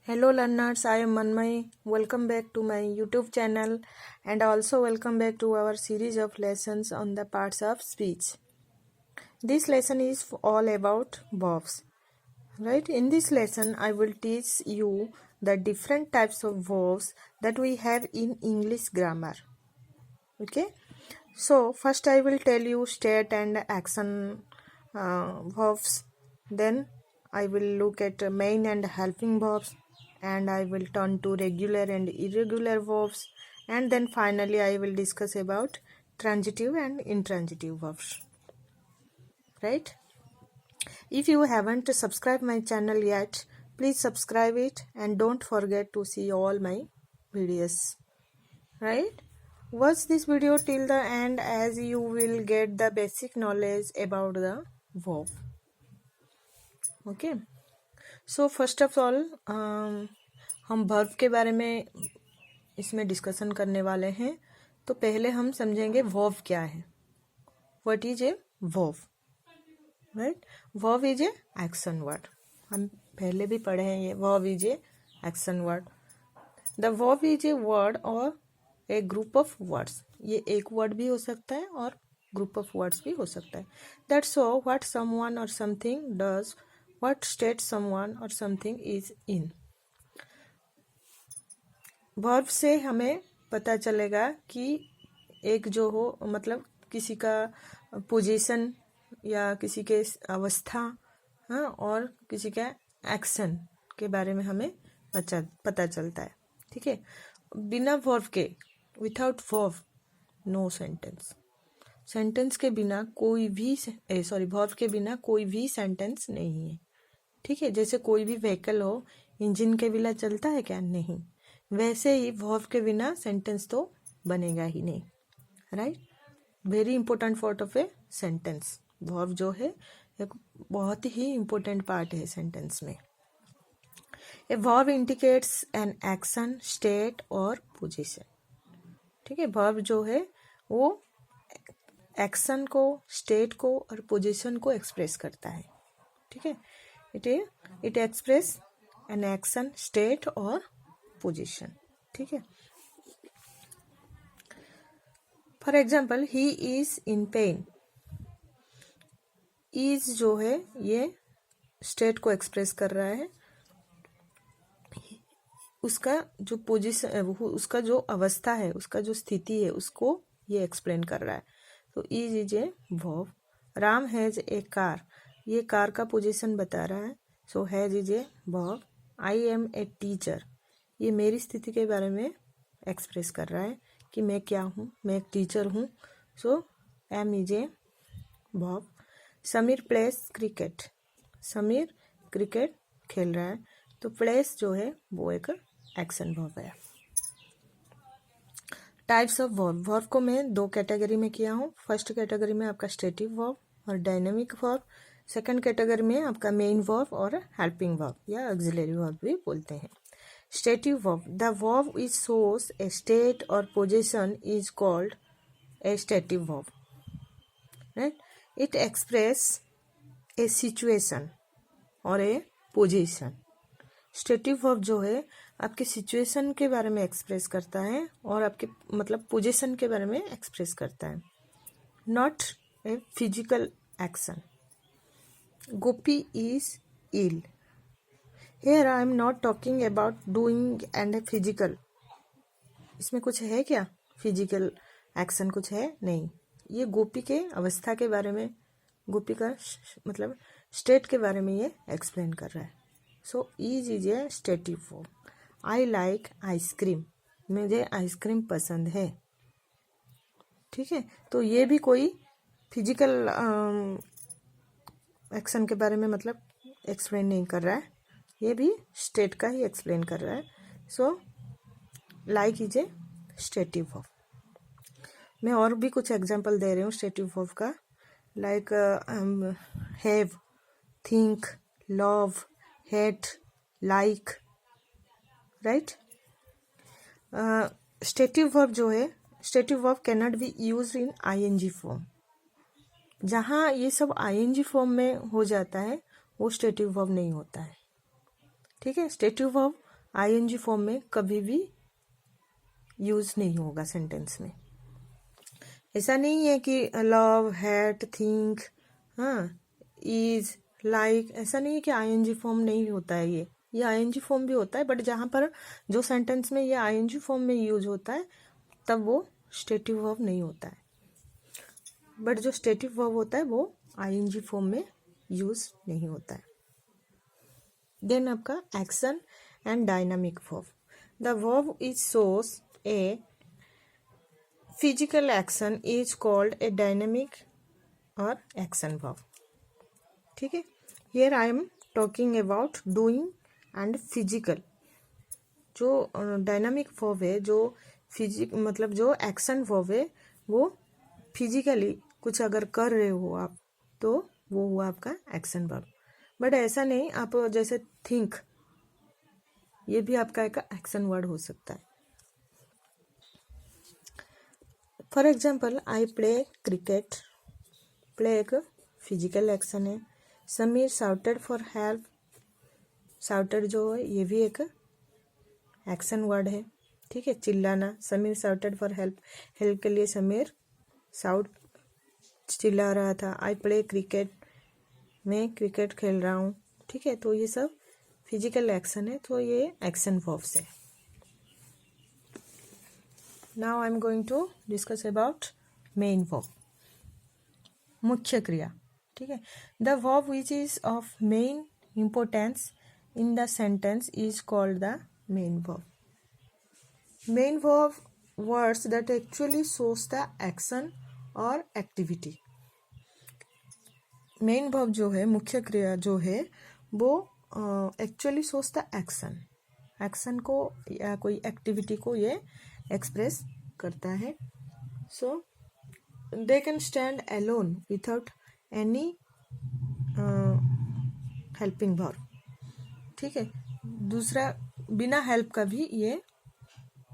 Hello learners, I am Manmay. Welcome back to my YouTube channel and also welcome back to our series of lessons on the parts of speech. This lesson is all about verbs. Right? In this lesson, I will teach you the different types of verbs that we have in English grammar. Okay? So, first I will tell you state and action verbs. Then I will look at main and helping verbs, and I will turn to regular and irregular verbs, and then finally I will discuss about transitive and intransitive verbs. Right? If you haven't subscribed my channel yet, please subscribe it and don't forget to see all my videos. Right? Watch this video till the end as you will get the basic knowledge about the verb. Okay. So first of all हम verb के बारे में इसमें discussion करने वाले हैं. तो पहले हम समझेंगे verb क्या है. What is a verb? Right? Verb is a action word. हम पहले भी पढ़े हैं ये. Verb is a action word. The verb is a word or A group of words. ये एक वर्ड भी हो सकता है और ग्रुप ऑफ वर्ड्स भी हो सकता है. दैट शो व्हाट समवन और something does, what state someone और समथिंग इज इन. वर्ब से हमें पता चलेगा कि एक जो हो मतलब किसी का पोजीशन या किसी के अवस्था, हाँ, और किसी का एक्शन के बारे में हमें पता चलता है. ठीक है. बिना वर्ब के, without verb no sentence. Sentence के बिना कोई भी वर्ब के बिना कोई भी सेंटेंस नहीं है. ठीक है. जैसे कोई भी व्हीकल हो, इंजन के बिना चलता है क्या? नहीं. वैसे ही वर्ब के बिना सेंटेंस तो बनेगा ही नहीं. Right. Very important part of a sentence. Verb जो है एक बहुत ही इंपॉर्टेंट पार्ट है सेंटेंस में. A verb indicates an action, state और पोजीशन. ठीक है. वर्ब जो है वो एक्शन को, स्टेट को और पोजीशन को एक्सप्रेस करता है. ठीक है. It express an action, state और पोजीशन. ठीक है. For example, he is in pen. Is जो है ये स्टेट को एक्सप्रेस कर रहा है. उसका जो पोजीशन, उसका जो अवस्था है, उसका जो स्थिति है, उसको ये एक्सप्लेन कर रहा है. तो is a verb. Ram has a car. ये कार का पोजीशन बता रहा है. So has is a verb. I am a teacher. ये मेरी स्थिति के बारे में एक्सप्रेस कर रहा है कि मैं क्या हूँ, मैं एक टीचर हूँ. So am is a verb. Sameer plays cricket. Sameer cricket खेल रहा है. तो प्लेस जो है वो एक एक्शन वर्ब है. Types of verb. वर्ब को मैं दो कैटेगरी में किया हूँ. फर्स्ट कैटेगरी में आपका स्टेटिव वर्ब और डायनेमिक वर्ब. सेकंड कैटेगरी में आपका मेन वर्ब और हेल्पिंग वर्ब या ऑक्सिलरी वर्ब भी बोलते हैं. Stative verb. The verb is shows a state और position is called a stative verb. Right. It express a situation और ए पोजीशन. स्टेटिव वर्ब जो है आपके सिचुएशन के बारे में एक्सप्रेस करता है और आपके मतलब पोजीशन के बारे में एक्सप्रेस करता है. Not a physical action. Gopi is ill. Here I am not talking about doing and a physical. इसमें कुछ है क्या? फिजिकल एक्शन कुछ है? नहीं. ये गोपी के अवस्था के बारे में, गोपी का मतलब स्टेट के बारे में ये एक्सप्लेन कर रहा है. So is a stative verb. I like ice cream. मुझे आइसक्रीम पसंद है. ठीक है. तो ये भी कोई फिजिकल एक्शन के बारे में मतलब एक्सप्लेन नहीं कर रहा है. ये भी स्टेट का ही एक्सप्लेन कर रहा है. So like is a stative verb. मैं और भी कुछ एग्जांपल दे रही हूँ स्टेटिव वर्ब का. Like have, think, love, hate, like. Right. Stative verb जो है, stative verb can not be used in ING form. जहाँ ये सब आईएनजी फॉर्म में हो जाता है वो स्टेटिव वर्ब नहीं होता है. ठीक है. स्टेटिव वर्ब आईएनजी फॉर्म में कभी भी यूज नहीं होगा सेंटेंस में। ऐसा नहीं है कि लव, हैट, थिंक, हाँ, इज, लाइक, ऐसा नहीं है कि आईएनजी फॉर्म नहीं होता है। ये आईएनजी फॉर्म भी होता है, बट जहाँ पर जो सेंटेंस में ये आईएनजी फॉर्म में यूज होता है तब वो स्टेटिव वर्ब नहीं होता है, बट जो स्टेटिव वर्ब होता है वो आईएनजी फॉर्म में यूज नहीं होता है। देन आपका action and dynamic verb. The verb is shows A physical action is called a dynamic और एक्शन वर्ब। ठीक है, here I am talking about doing and physical. जो डायनामिक वर्ब है, जो मतलब जो एक्शन वर्ब है, वो फिजिकली कुछ अगर कर रहे हो आप तो वो हुआ आपका एक्शन वर्ब। बट ऐसा नहीं, आप जैसे थिंक, ये भी आपका एक एक्शन वर्ड हो सकता है। For example, I play cricket, play एक फिजिकल एक्शन है। Sameer shouted for help, shouted जो है ये भी एक एक्शन वर्ड है। ठीक है, चिल्लाना, Sameer shouted for help, help के लिए समीर शाउट चिल्ला रहा था। आई प्ले क्रिकेट, मैं क्रिकेट खेल रहा हूँ। ठीक है, तो ये सब फिजिकल एक्शन है, तो ये एक्शन वर्ब्स है। Now I am going to discuss about main verb, मुख्य क्रिया। ठीक है, the verb which is of main importance in the sentence is called the main verb. Main verb words that actually shows the action और activity. Main verb जो है, मुख्य क्रिया जो है, वो actually shows the action, action को या कोई एक्टिविटी को ये एक्सप्रेस करता है। So they can stand alone without any helping verb. ठीक है, दूसरा बिना हेल्प का भी ये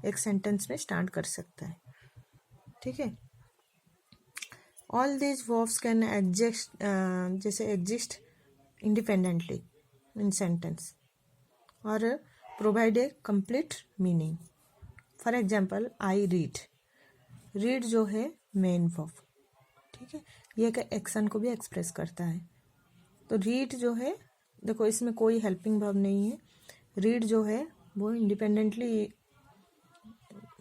एक सेंटेंस में स्टैंड कर सकता है। ठीक है, all these verbs can exist, जैसे एग्जिस्ट इंडिपेंडेंटली इन सेंटेंस और provide a complete meaning. For example, I read, read जो है मेन वर्ब। ठीक है, ये एक एक्शन को भी एक्सप्रेस करता है। तो रीड जो है, देखो इसमें कोई हेल्पिंग वर्ब नहीं है, रीड जो है वो इंडिपेंडेंटली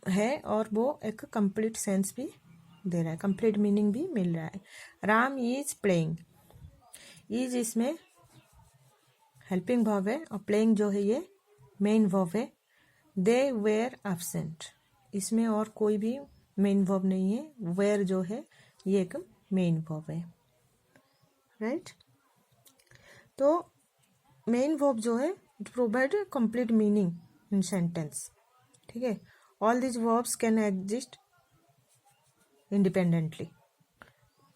है और वो एक कंप्लीट सेंस भी दे रहा है, कंप्लीट मीनिंग भी मिल रहा है। राम इज प्लेइंग, इज इसमें हेल्पिंग वर्ब है और प्लेइंग जो है ये मेन वर्ब है। दे वेयर एब्सेंट, इसमें और कोई भी मेन वर्ब नहीं है, वेयर जो है ये एक मेन वर्ब है। राइट, तो मेन वर्ब जो है it provide complete meaning in sentence. ठीक है, all this verbs can exist independently.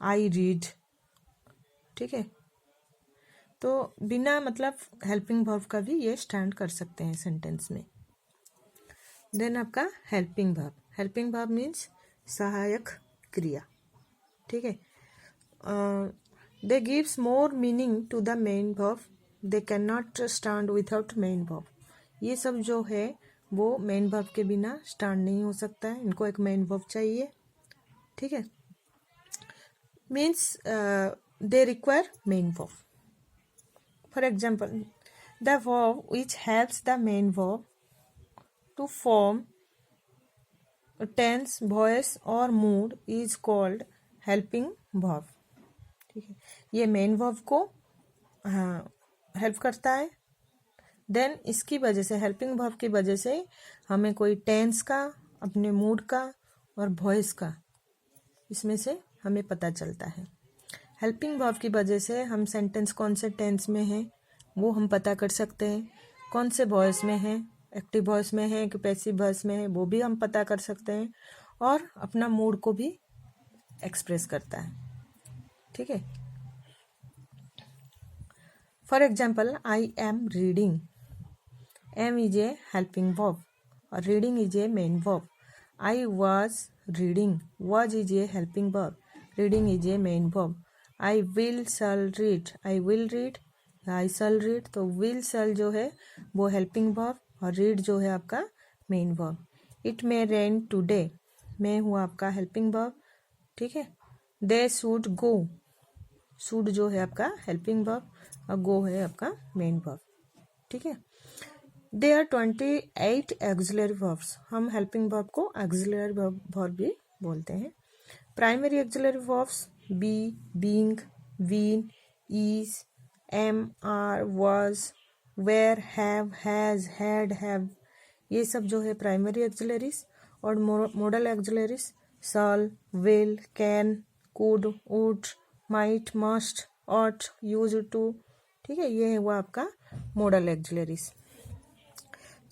I read, ठीक है, तो बिना मतलब हेल्पिंग वर्ब का भी ये स्टैंड कर सकते हैं सेंटेंस में। देन आपका helping verb, helping verb means सहायक क्रिया। ठीक है, they gives more meaning to the main verb, they can not stand without main verb. ये सब जो है वो मेन वर्ब के बिना स्टैंड नहीं हो सकता है, इनको एक मेन वर्ब चाहिए। ठीक है, means they require main verb. For example, the verb which helps the main verb to form tense, voice और mood is called helping verb. ठीक है, ये मेन वर्ब को हेल्प करता है। देन इसकी वजह से, हेल्पिंग वर्ब की वजह से हमें कोई टेंस का, अपने मूड का और वॉइस का, इसमें से हमें पता चलता है। हेल्पिंग वर्ब की वजह से हम सेंटेंस कौन से टेंस में है वो हम पता कर सकते हैं, कौन से वॉइस में है, एक्टिव वॉइस में है कि पैसिव वॉइस में है वो भी हम पता कर सकते हैं, और अपना मूड को भी एक्सप्रेस करता है। ठीक है, for example, I am reading, am is a helping verb और reading is a main verb. I was reading, was is a helping verb, reading is a main verb. I will shall read, I will read, I shall read, तो will shall जो है वो helping verb और read जो है आपका main verb. It may rain today, may हुआ आपका हेल्पिंग वर्ब, ठीक है। दे शुड गो, शुड जो है आपका हेल्पिंग वर्ब और गो है आपका मेन वर्ब, ठीक है। दे आर 28 एक्सिलरी वर्ब्स, हम हेल्पिंग वर्ब को एक्सिलरी वर्ब भी बोलते हैं। Primary auxiliary verbs be, being, been, is, am, are, was, were, have, has, had, have, ये सब जो है प्राइमरी एक्सिलरीज। और modal auxiliaries shall, will, can, could, would, might, must, ought, use to, ठीक है। ये है वो आपका मॉडल एक्सिलरीज।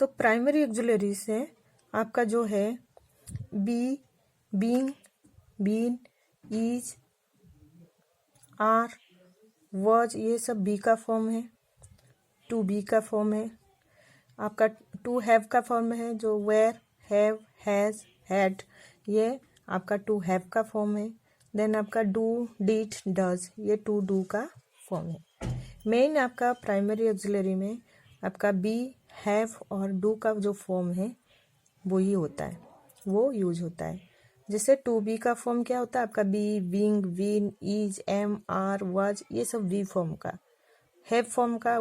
तो प्राइमरी एक्सिलरीज है आपका जो है be, being, been, is, are, was, ये सब बी का फॉर्म है। टू बी का फॉर्म है आपका। टू हैव का फॉर्म है जो वेयर, हैव, हैज, हैड, ये आपका टू हैव का फॉर्म है। देन आपका डू, डिड, डज, ये टू डू का फॉर्म है। मेन आपका प्राइमरी ऑक्सिलरी में आपका बी, हैव और डू का जो फॉर्म है वो ही होता है, वो यूज होता है। जैसे टू बी का फॉर्म क्या होता है आपका be, being, been, is, am, are, was, ये सब बी फॉर्म का। हैव फॉर्म का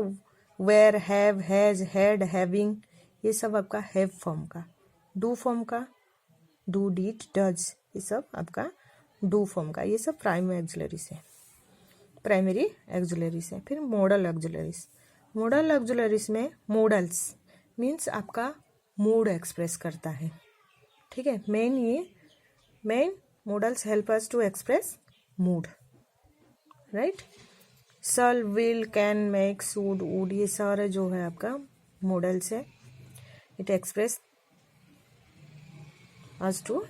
were, have, has, had, having, ये सब आपका हैव फॉर्म का। डू फॉर्म का डू, डिड, डज, ये सब आपका डू फॉर्म का। ये सब प्राइमरी एक्सिलरीज है, प्राइमरी एक्सिलरीज है। फिर मॉडल एक्सिलरीज। मॉडल एक्सिलरीज में मॉडल्स मीन्स आपका मूड एक्सप्रेस करता है, ठीक है। Main modals help us to express mood, right. Shall, will, can, make, should, would, ये सारे जो है आपका मॉडल्स है। It express us to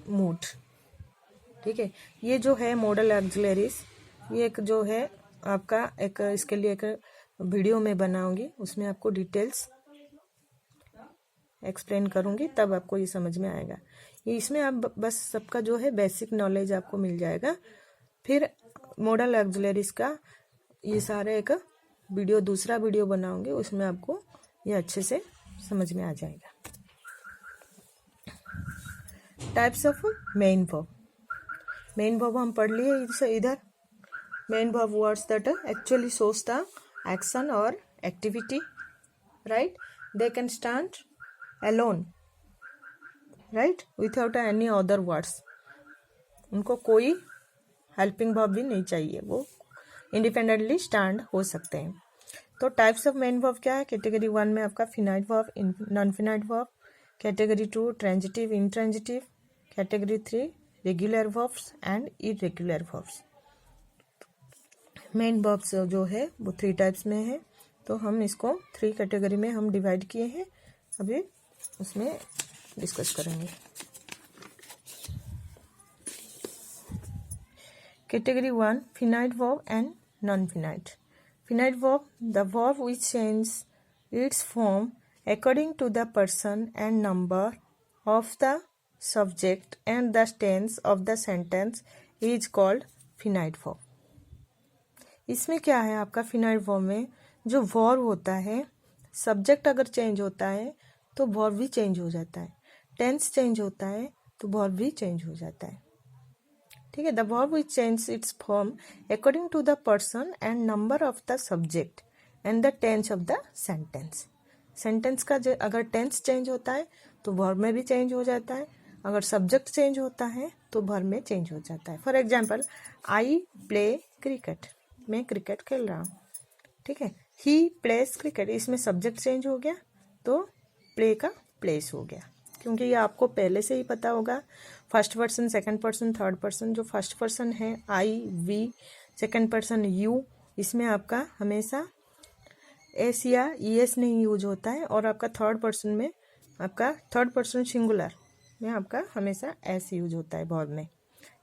mood, ठीक है। ये जो है मॉडल ऑक्सिलरीज, ये एक जो है आपका एक इसके लिए एक वीडियो में बनाऊंगी, उसमें आपको डिटेल्स एक्सप्लेन करूंगी, तब आपको ये समझ में आएगा। ये इसमें आप बस सबका जो है बेसिक नॉलेज आपको मिल जाएगा। फिर मॉडल ऑक्सिलरीज का ये सारे एक वीडियो, दूसरा वीडियो बनाऊंगी, उसमें आपको ये अच्छे से समझ में आ जाएगा। Types of main verb. Main verb हम पढ़ लिए इधर। Main verb words that actually shows the action और activity, right. They can stand alone, right, without any other words. उनको कोई हेल्पिंग वर्ब भी नहीं चाहिए, वो इंडिपेंडेंटली स्टैंड हो सकते हैं। तो टाइप्स ऑफ मेन वर्ब क्या है? कैटेगरी 1 में आपका finite verb, non finite verb. Category 2 transitive, intransitive. Category 3 regular verbs and irregular verbs. Main verbs जो है वो 3 टाइप्स में है, तो हम इसको 3 कैटेगरी में हम डिवाइड किए हैं, अभी उसमें डिस्कस करेंगे। Category 1 finite verb and non-finite. Finite verb, the verb which changes its form according to the person and number of the subject and the tense of the sentence is called finite verb. इसमें क्या है आपका finite verb में जो verb होता है, subject अगर change होता है तो verb भी चेंज हो जाता है, टेंस चेंज होता है तो verb भी चेंज हो जाता है, ठीक है। The verb which change its form according to the person and number of the subject and the tense of the sentence. Sentence का अगर टेंस चेंज होता है तो वर्ब में भी चेंज हो जाता है, अगर सब्जेक्ट चेंज होता है तो वर्ब में चेंज हो जाता है। For example, I play cricket, मैं क्रिकेट खेल रहा हूँ, ठीक है। ही प्लेस क्रिकेट, इसमें सब्जेक्ट चेंज हो गया तो प्ले का प्लेस हो गया, क्योंकि ये आपको पहले से ही पता होगा। First person, second person, third person. जो फर्स्ट पर्सन है आई, वी, सेकंड पर्सन यू, इसमें आपका हमेशा एस या ईएस नहीं यूज होता है, और आपका थर्ड पर्सन में आपका थर्ड पर्सन सिंगुलर में आपका हमेशा एस यूज होता है वर्ब में,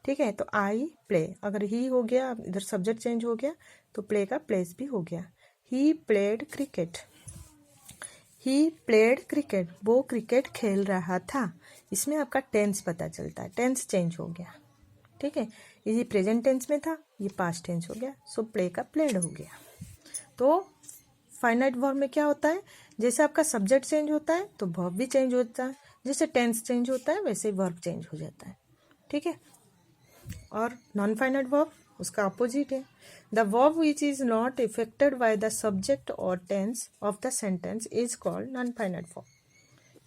ठीक है। तो आई प्ले, अगर ही हो गया, इधर सब्जेक्ट चेंज हो गया तो प्ले का प्लेस भी हो गया। He played cricket, he played cricket, वो क्रिकेट खेल रहा था, इसमें आपका टेंस पता चलता है, टेंस चेंज हो गया, ठीक है। ये प्रेजेंट टेंस में था, ये पास्ट टेंस हो गया, सो प्ले का प्लेड हो गया। तो फाइनाइट वर्ब में क्या होता है जैसे आपका सब्जेक्ट चेंज होता है तो वर्ब भी चेंज होता है, जैसे टेंस चेंज होता है वैसे ही वर्ब चेंज हो जाता है, ठीक है। और नॉन फाइनाइट वर्ब उसका अपोजिट है। The verb which is not affected by the subject और tense of the sentence is called non finite verb.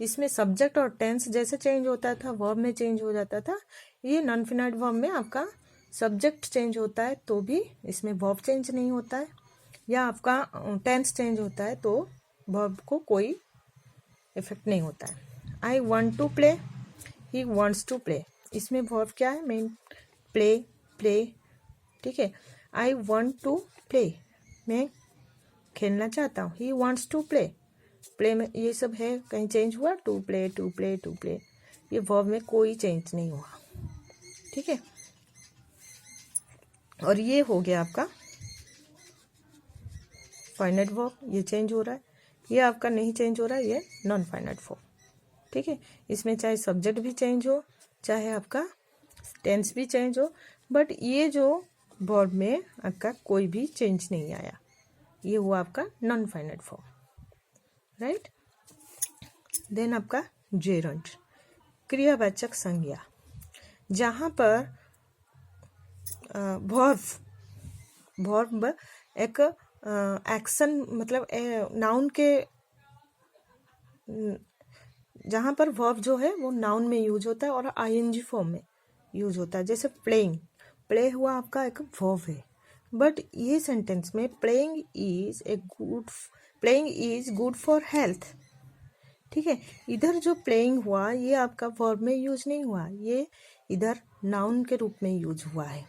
इसमें सब्जेक्ट और टेंस जैसे चेंज होता था वर्ब में चेंज हो जाता था, ये नॉन फाइनाइट वर्ब में आपका सब्जेक्ट चेंज होता है तो भी इसमें वर्ब चेंज नहीं होता है, या आपका टेंस चेंज होता है तो वर्ब को कोई इफेक्ट नहीं होता है। I want to play, he wants to play, इसमें वर्ब क्या है, मेन प्ले, प्ले, ठीक है। आई वॉन्ट टू प्ले, मैं खेलना चाहता हूँ। He wants to play, play में ये सब है, कहीं चेंज हुआ, to play, to play, to play, ये वर्ब में कोई चेंज नहीं हुआ, ठीक है। और ये हो गया आपका फाइनाइट वर्ब, ये चेंज हो रहा है, ये आपका नहीं चेंज हो रहा है, ये नॉन फाइनाइट वर्ब, ठीक है। इसमें चाहे सब्जेक्ट भी चेंज हो, चाहे आपका टेंस भी चेंज हो, बट ये जो वर्ब में आपका कोई भी चेंज नहीं आया, ये हुआ आपका non finite verb, right. Then आपका जेरंड, क्रियावाचक संज्ञा, जहाँ पर वर्ब एक एक्शन मतलब नाउन के, जहाँ पर वर्ब जो है वो नाउन में यूज होता है और आईएनजी फॉर्म में यूज होता है। जैसे प्लेइंग, प्ले हुआ आपका एक वर्ब है, बट ये सेंटेंस में playing is good for health, ठीक है। इधर जो प्लेइंग हुआ ये आपका वर्ब में यूज नहीं हुआ, ये इधर नाउन के रूप में यूज हुआ है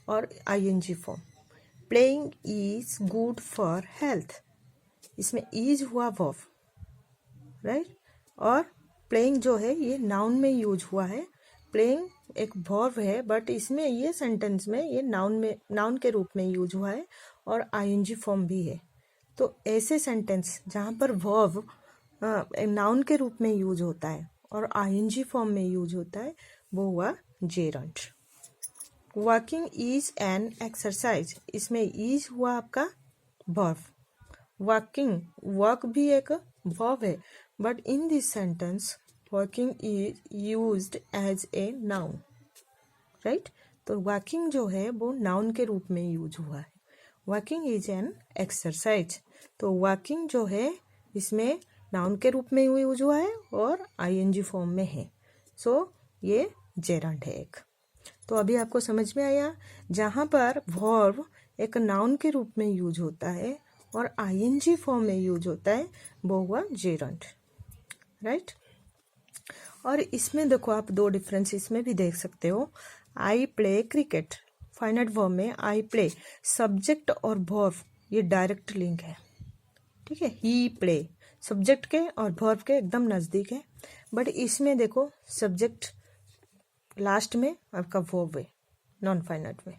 और ING form. Playing is good for health, इसमें इज हुआ वर्ब, राइट। और प्लेइंग जो है ये नाउन में यूज हुआ है, प्लेइंग एक वर्ब है बट इसमें ये सेंटेंस में ये नाउन के रूप में यूज हुआ है और आईएनजी फॉर्म भी है। तो ऐसे सेंटेंस जहाँ पर वर्ब नाउन के रूप में यूज होता है और आईएनजी फॉर्म में यूज होता है, वो हुआ gerund. Walking is an exercise, इसमें इज हुआ आपका वर्ब, वॉकिंग, वॉक भी एक वर्ब है, but in this sentence walking is used as a noun, right. तो वॉकिंग जो है वो नाउन के रूप में यूज हुआ है। वॉकिंग इज एन एक्सरसाइज, तो वॉकिंग जो है इसमें नाउन के रूप में यूज हुआ है और आईएनजी फॉर्म में है, सो ये जेरंड है एक। तो अभी आपको समझ में आया, जहाँ पर वर्ब एक नाउन के रूप में यूज होता है और आईएनजी फॉर्म में यूज होता है, वो हुआ जेरंड, राइट। और इसमें देखो आप दो डिफरेंस इसमें भी देख सकते हो। I play cricket, finite verb में आई प्ले, सब्जेक्ट और वर्ब ये डायरेक्ट लिंक है, ठीक है। ही प्ले सब्जेक्ट के और वर्ब के एकदम नज़दीक है, बट इसमें देखो सब्जेक्ट लास्ट में आपका वर्ब है नॉन फाइनाइट में,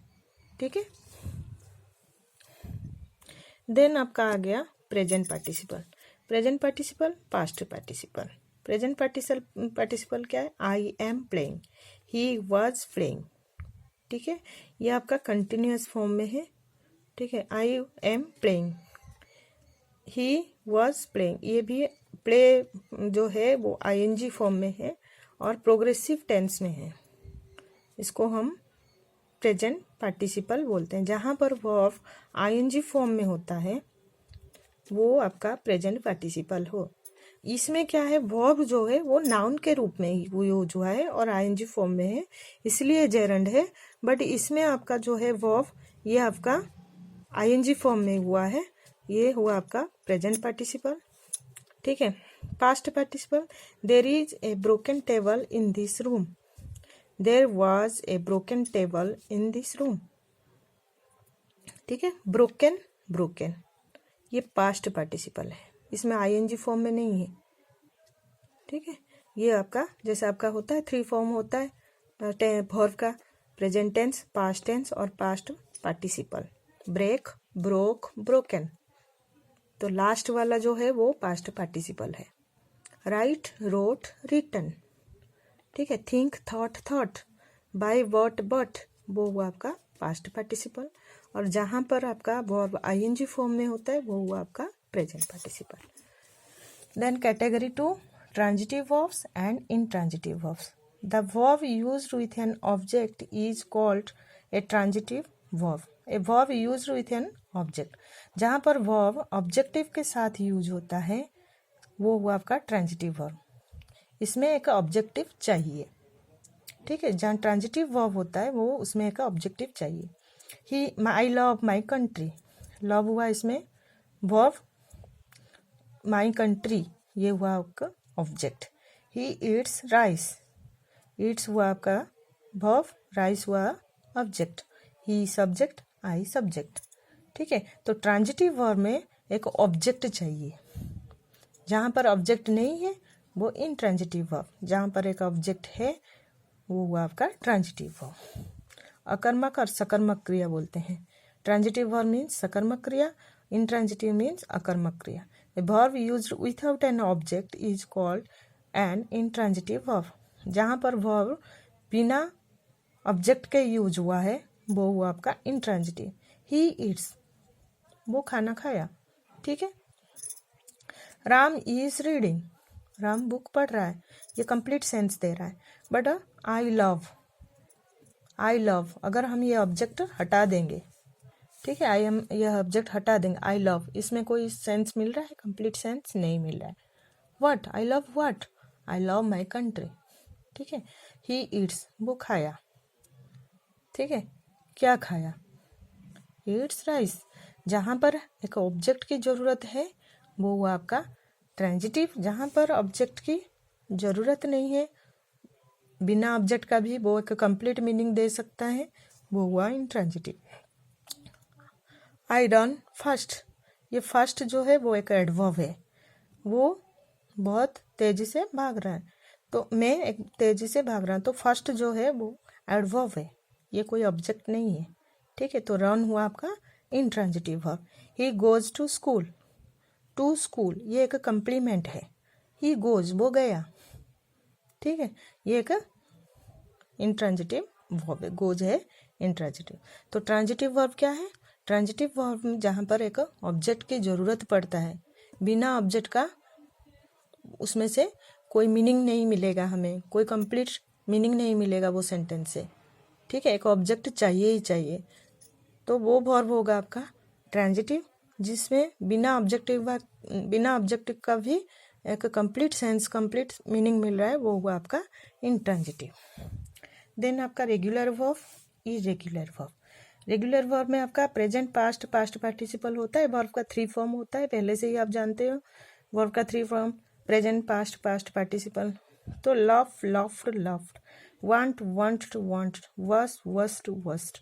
ठीक है। देन आपका आ गया present participle. Present participle, past participle. Present participle क्या है, I am playing, he was playing, ठीक है। ये आपका कंटिन्यूअस फॉर्म में है, ठीक है। I am playing, he was playing, ये भी प्ले जो है वो आईएनजी फॉर्म में है और प्रोग्रेसिव टेंस में है, इसको हम प्रेजेंट पार्टिसिपल बोलते हैं। जहाँ पर वर्ब आईएनजी फॉर्म में होता है वो आपका प्रेजेंट पार्टिसिपल हो। इसमें क्या है, वर्ब जो है वो नाउन के रूप में यूज हुआ है और आईएनजी फॉर्म में है, इसलिए जेरंड है। बट इसमें आपका जो है वर्ब ये आपका आईएनजी फॉर्म में हुआ है, ये हुआ आपका प्रेजेंट पार्टिसिपल, ठीक है। Past participle, there is a broken table in this room, there was a broken table in this room, ठीक है। ब्रोकन, ब्रोकन ये पास्ट पार्टिसिपल है, इसमें आईएनजी फॉर्म में नहीं है, ठीक है। ये आपका जैसे आपका होता है 3 फॉर्म होता है वर्ब का, प्रेजेंट टेंस, पास्ट टेंस और past participle. Break, broke, broken, तो लास्ट वाला जो है वो पास्ट पार्टिसिपल है। राइट, रोट, रिटन, ठीक है। Think, thought, thought, buy, bought, bought, वो हुआ आपका पास्ट पार्टिसिपल। और जहाँ पर आपका वर्ब आईएनजी फॉर्म में होता है वो हुआ आपका present participle. Then category 2, transitive verbs and intransitive verbs. The verb used with an object is called a transitive verb. A verb used with an object. जहाँ पर verb objective के साथ यूज होता है वो हुआ आपका ट्रांजिटिव वर्ब. इसमें एक ऑब्जेक्टिव चाहिए. ठीक है, जहाँ ट्रांजिटिव वर्ब होता है वो उसमें एक ऑब्जेक्टिव चाहिए. He I love my country. Love हुआ इसमें वर्ब, माई कंट्री ये हुआ आपका object. He eats rice. Eats हुआ आपका वर्ब, राइस हुआ object. He subject, I subject. ठीक है, तो ट्रांजिटिव वर्ब में एक ऑब्जेक्ट चाहिए. जहाँ पर ऑब्जेक्ट नहीं है वो इनट्रांजिटिव वर्ब. जहाँ पर एक ऑब्जेक्ट है वो हुआ आपका ट्रांजिटिव वर्ब. अकर्मक और सकर्मक क्रिया बोलते हैं. ट्रांजिटिव वर्ब मीन्स सकर्मक क्रिया, इनट्रांजिटिव मीन्स अकर्मक क्रिया. A verb used without an object is called an intransitive verb. जहाँ पर verb बिना ऑब्जेक्ट के यूज हुआ है वो हुआ आपका intransitive. He eats, वो खाना खाया. ठीक है. Ram is reading, Ram book पढ़ रहा है. ये कंप्लीट सेंस दे रहा है. बट आई लव अगर हम ये ऑब्जेक्ट हटा देंगे, ठीक है, यह ऑब्जेक्ट हटा देंगे, आई लव, इसमें कोई सेंस मिल रहा है? कंप्लीट सेंस नहीं मिल रहा है. What, I love what, I love my country. ठीक है. ही ईट्स, वो खाया. ठीक है, क्या खाया? Yeats rice. जहाँ पर एक ऑब्जेक्ट की जरूरत है वो हुआ आपका ट्रांजिटिव. जहाँ पर ऑब्जेक्ट की जरूरत नहीं है, बिना ऑब्जेक्ट का भी वो एक कंप्लीट मीनिंग दे सकता है, वो हुआ इंट्रांजिटिव. I run fast. ये फास्ट जो है वो एक एडवर्ब है. वो बहुत तेजी से भाग रहा है. तो मैं एक तेजी से भाग रहा हूँ, तो फर्स्ट जो है वो एडवर्ब है, ये कोई ऑब्जेक्ट नहीं है. ठीक है, तो रन हुआ आपका intransitive verb. He goes to school. To school ये एक कंप्लीमेंट है. ही गोज, वो गया. ठीक है, ये एक इंट्रांजिटिव वर्ब है. गोज है इंट्रांजिटिव. तो ट्रांजिटिव वर्ब क्या है? ट्रांजिटिव वर्ब में जहाँ पर एक ऑब्जेक्ट की जरूरत पड़ता है, बिना ऑब्जेक्ट का उसमें से कोई मीनिंग नहीं मिलेगा, हमें कोई कंप्लीट मीनिंग नहीं मिलेगा वो सेंटेंस से. ठीक है, एक ऑब्जेक्ट चाहिए ही चाहिए. तो वो वर्ब होगा आपका ट्रांजिटिव, जिसमें बिना ऑब्जेक्टिव का भी एक कंप्लीट सेंस, कंप्लीट मीनिंग मिल रहा है, वो हुआ आपका इंट्रांजिटिव. देन आपका regular verb, irregular verb. Regular verb में आपका प्रेजेंट, पास्ट, पास्ट पार्टिसिपल होता है. वर्ब का 3 फॉर्म होता है, पहले से ही आप जानते हो. वर्ब का 3 form, present, past, past participle. तो love, loved, loved. Want, wanted, wanted. Worse, worst, worst.